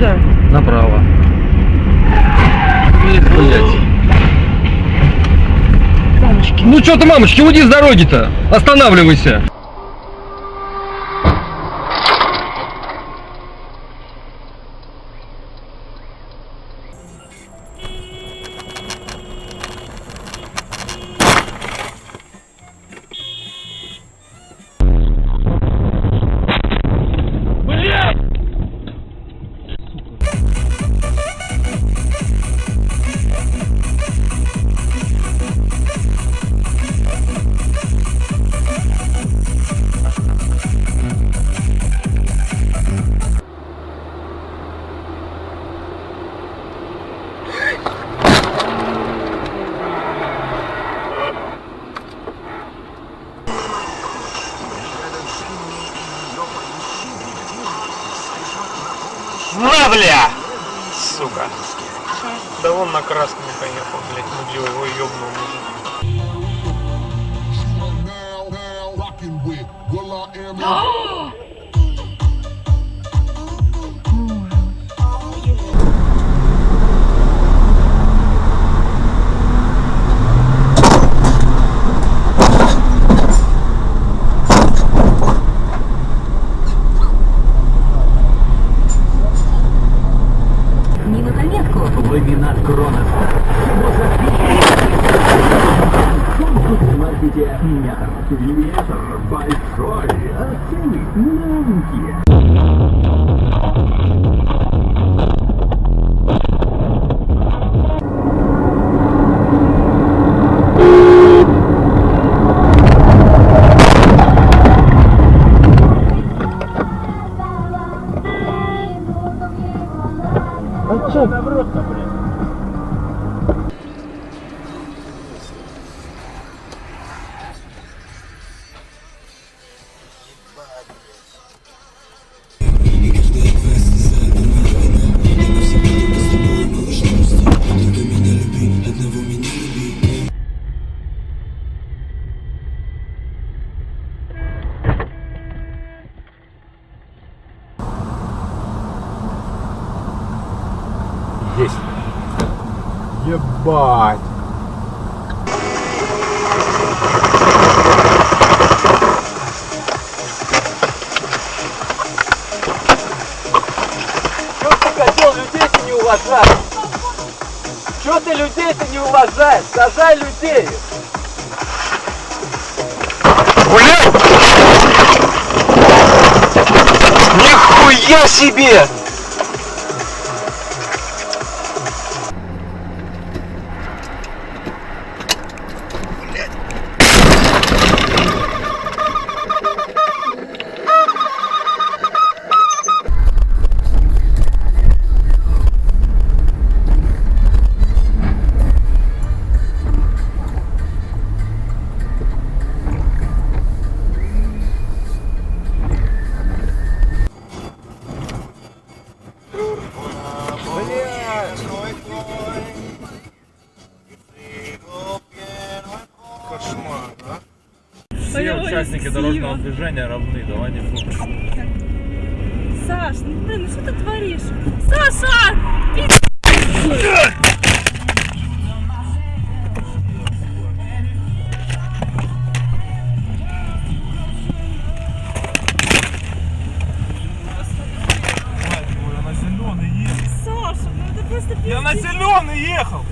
куда? Направо. Блять. Мамочки. Ну что ты, мамочки, уйди с дороги-то. Останавливайся. На, бля! Сука. Да вон на красный поехал, блядь, мудил его ёбнул уже. Ламинат Кронос. Супермаркете Метр. Периметр большой, а цены маленькие. А чё? Есть. Ебать. Чё ты хотел людей-то не уважать? Чё ты людей-то не уважаешь? Сажай людей! Блядь! Нихуя себе! Кошмар, да? Все участники дорожного движения равны, давай не футбол. Саш, ну блин, ну что ты творишь? Саша! Я на зеленый ехал! Саша, ну это просто пиздец. Я на зеленый ехал!